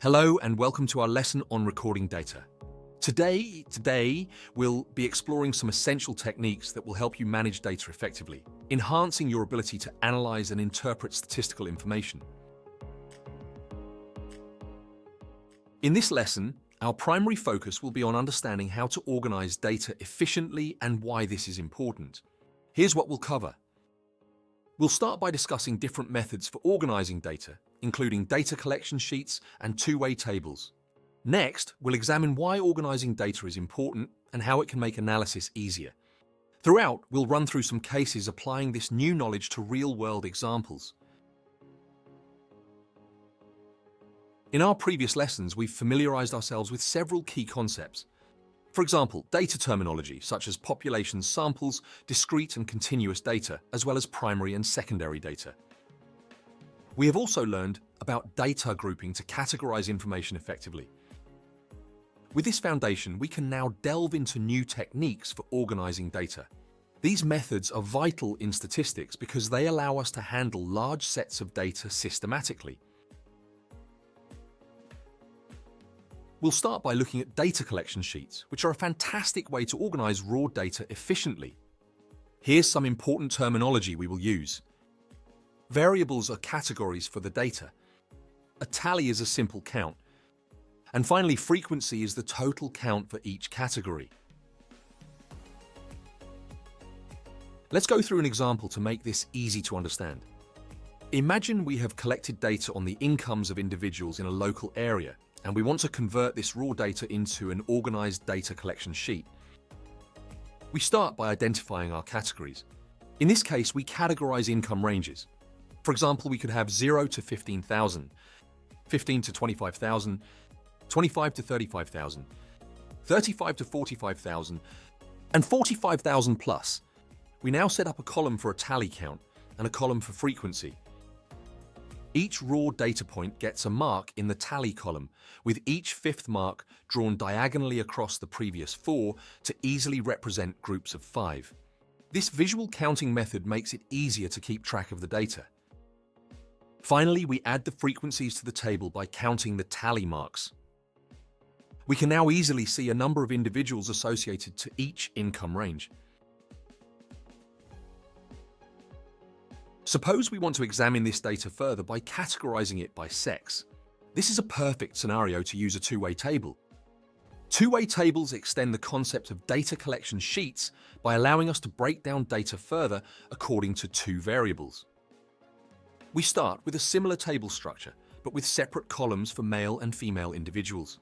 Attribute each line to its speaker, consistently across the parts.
Speaker 1: Hello and welcome to our lesson on recording data. Today we'll be exploring some essential techniques that will help you manage data effectively, enhancing your ability to analyze and interpret statistical information. In this lesson, our primary focus will be on understanding how to organize data efficiently and why this is important. Here's what we'll cover. We'll start by discussing different methods for organizing data, including data collection sheets and two-way tables. Next, we'll examine why organizing data is important and how it can make analysis easier. Throughout, we'll run through some cases applying this new knowledge to real-world examples. In our previous lessons, we've familiarized ourselves with several key concepts. For example, data terminology, such as population samples, discrete and continuous data, as well as primary and secondary data. We have also learned about data grouping to categorize information effectively. With this foundation, we can now delve into new techniques for organizing data. These methods are vital in statistics because they allow us to handle large sets of data systematically. We'll start by looking at data collection sheets, which are a fantastic way to organize raw data efficiently. Here's some important terminology we will use. Variables are categories for the data. A tally is a simple count. And finally, frequency is the total count for each category. Let's go through an example to make this easy to understand. Imagine we have collected data on the incomes of individuals in a local area, and we want to convert this raw data into an organized data collection sheet. We start by identifying our categories. In this case, we categorize income ranges. For example, we could have 0 to 15,000, 15 to 25,000, 25 to 35,000, 35 to 45,000, and 45,000 plus. We now set up a column for a tally count and a column for frequency. Each raw data point gets a mark in the tally column, with each fifth mark drawn diagonally across the previous four to easily represent groups of 5. This visual counting method makes it easier to keep track of the data. Finally, we add the frequencies to the table by counting the tally marks. We can now easily see a number of individuals associated to each income range. Suppose we want to examine this data further by categorizing it by sex. This is a perfect scenario to use a two-way table. Two-way tables extend the concept of data collection sheets by allowing us to break down data further according to two variables. We start with a similar table structure, but with separate columns for male and female individuals.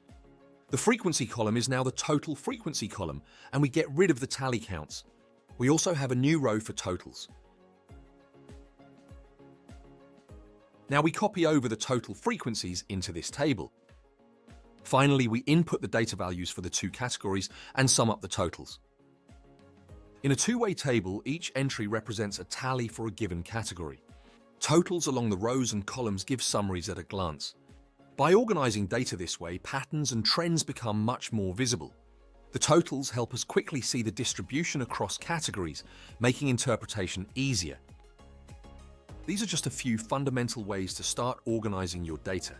Speaker 1: The frequency column is now the total frequency column, and we get rid of the tally counts. We also have a new row for totals. Now we copy over the total frequencies into this table. Finally, we input the data values for the two categories and sum up the totals. In a two-way table, each entry represents a tally for a given category. Totals along the rows and columns give summaries at a glance. By organizing data this way, patterns and trends become much more visible. The totals help us quickly see the distribution across categories, making interpretation easier. These are just a few fundamental ways to start organizing your data.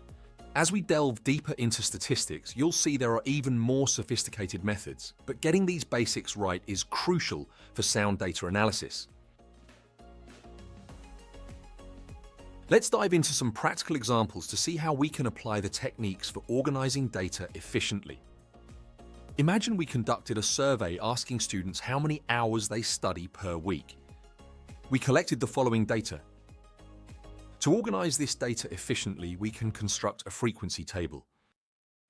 Speaker 1: As we delve deeper into statistics, you'll see there are even more sophisticated methods, but getting these basics right is crucial for sound data analysis. Let's dive into some practical examples to see how we can apply the techniques for organizing data efficiently. Imagine we conducted a survey asking students how many hours they study per week. We collected the following data. To organize this data efficiently, we can construct a frequency table.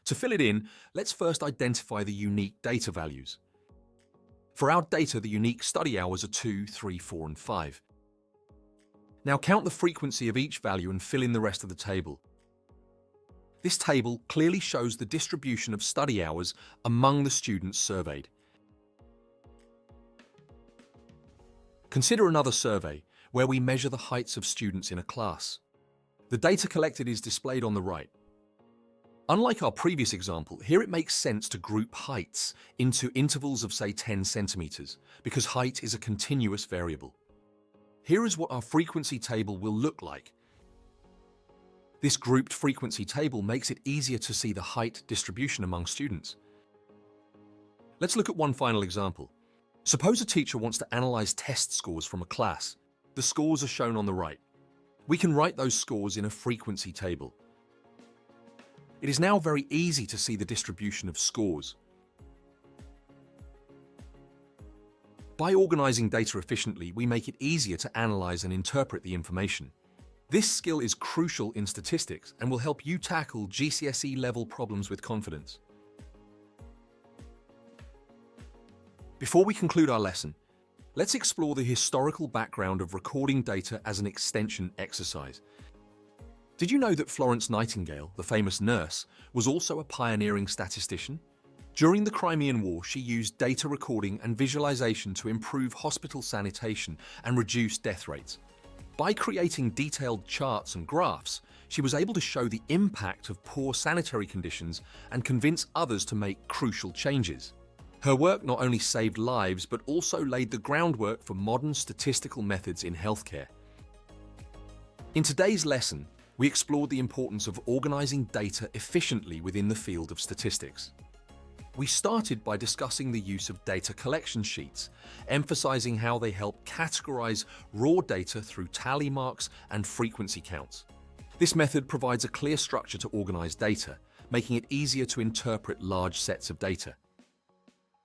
Speaker 1: To fill it in, let's first identify the unique data values. For our data, the unique study hours are 2, 3, 4, and 5. Now count the frequency of each value and fill in the rest of the table. This table clearly shows the distribution of study hours among the students surveyed. Consider another survey, where we measure the heights of students in a class. The data collected is displayed on the right. Unlike our previous example, here it makes sense to group heights into intervals of, say, 10 centimeters, because height is a continuous variable. Here is what our frequency table will look like. This grouped frequency table makes it easier to see the height distribution among students. Let's look at one final example. Suppose a teacher wants to analyze test scores from a class. The scores are shown on the right. We can write those scores in a frequency table. It is now very easy to see the distribution of scores. By organizing data efficiently, we make it easier to analyze and interpret the information. This skill is crucial in statistics and will help you tackle GCSE-level problems with confidence. Before we conclude our lesson, let's explore the historical background of recording data as an extension exercise. Did you know that Florence Nightingale, the famous nurse, was also a pioneering statistician? During the Crimean War, she used data recording and visualization to improve hospital sanitation and reduce death rates. By creating detailed charts and graphs, she was able to show the impact of poor sanitary conditions and convince others to make crucial changes. Her work not only saved lives, but also laid the groundwork for modern statistical methods in healthcare. In today's lesson, we explored the importance of organizing data efficiently within the field of statistics. We started by discussing the use of data collection sheets, emphasizing how they help categorize raw data through tally marks and frequency counts. This method provides a clear structure to organize data, making it easier to interpret large sets of data.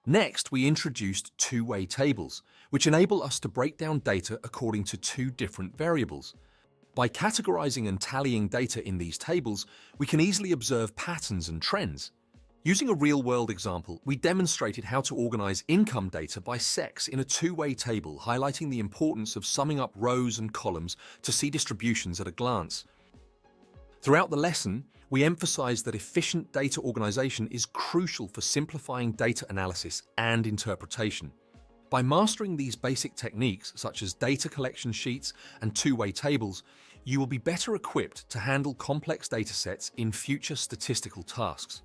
Speaker 1: Next, we introduced two-way tables, which enable us to break down data according to two different variables. By categorizing and tallying data in these tables, we can easily observe patterns and trends. Using a real-world example, we demonstrated how to organize income data by sex in a two-way table, highlighting the importance of summing up rows and columns to see distributions at a glance. Throughout the lesson, we emphasized that efficient data organization is crucial for simplifying data analysis and interpretation. By mastering these basic techniques, such as data collection sheets and two-way tables, you will be better equipped to handle complex data sets in future statistical tasks.